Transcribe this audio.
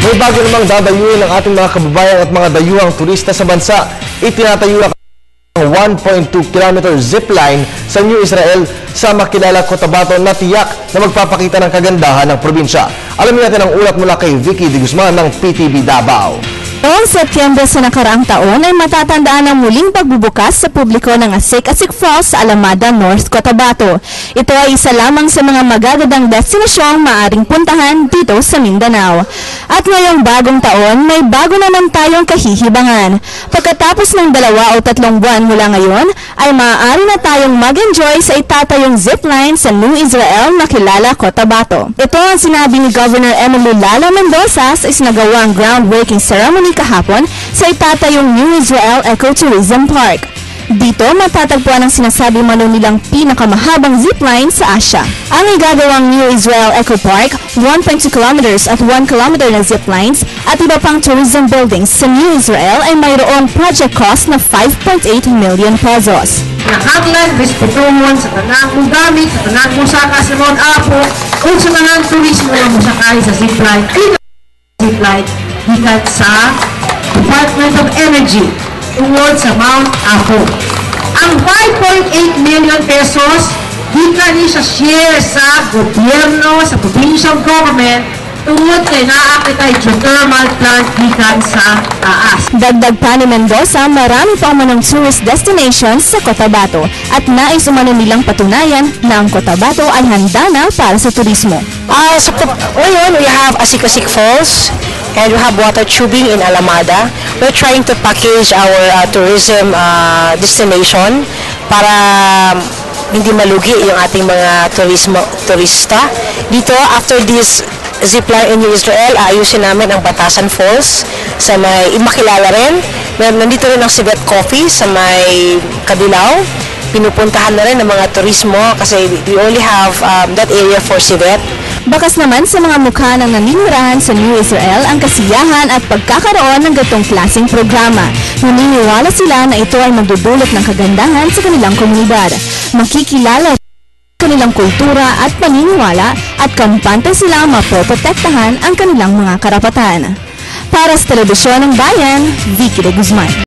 May bago namang dadayuin ng ating mga kababayan at mga dayuhang turista sa bansa. Itinatayo ang 1.2 km zipline sa New Israel sa makilala Cotabato na tiyak na magpapakita ng kagandahan ng probinsya. Alamin natin ang ulat mula kay Vicky de Guzman ng PTV Davao. Noong Setyembre sa nakaraang taon ay matatandaan ang muling pagbubukas sa publiko ng Asik-Asik Falls sa Alamada, North Cotabato. Ito ay isa lamang sa mga magagandang destinasyong maaring puntahan dito sa Mindanao. At ngayong bagong taon, may bago naman tayong kahihibangan. Pagkatapos ng 2 o 3 buwan mula ngayon, ay maaari na tayong mag-enjoy sa itatayong zipline sa New Israel na kilala Cotabato. Ito ang sinabi ni Governor Emily Lala Mendoza sa isinagawang groundbreaking ceremony kahapon sa itatayong New Israel Ecotourism Park. Dito matatagpuan ang sinasabi man nilang pinakamahabang zipline sa Asia. Ang igagawang New Israel Eco Park, 1.2 kilometers at 1 kilometer na ziplines at iba pang tourism buildings sa New Israel ay mayroong project cost na 5.8 million pesos. Nakaklan, respetuhon sa tanang mong gamit, sa tanang mong saka sa Mount Apo, o sa tanang turismo na mong sakay sa zipline. Zipline gikan sa Department of Energy tungod sa Mount Apo. Ang 5.8 million pesos gikan ni sa share sa gobyerno, sa provincial government tungod kay naakitay geothermal plant gikan sa taas. Dagdag pa ni Mendoza, marami pa umanong tourist destinations sa Cotabato at nais umano nilang patunayan na ang Cotabato ay handa na para sa turismo. Ngayon, we have Asik-Asik Falls and we have water tubing in Alamada. We're trying to package our tourism destination para hindi malugi yung ating mga turista. Dito, after this zipline in New Israel, ayusin namin ang Batasan Falls sa may makilala rin. Nandito rin ang Civet Coffee sa may Kabilao. Pinupuntahan na rin ng mga turismo kasi we only have that area for Civet. Bakas naman sa mga mukha ng naninirahan sa New Israel ang kasiyahan at pagkakaroon ng ganitong klaseng programa. Naniniwala sila na ito ay magdudulot ng kagandahan sa kanilang komunidad. Makikilala kanilang kultura at paniniwala at kampante sila mapoprotektahan ang kanilang mga karapatan. Para sa Telebisyon ng Bayan, Vicky de Guzman.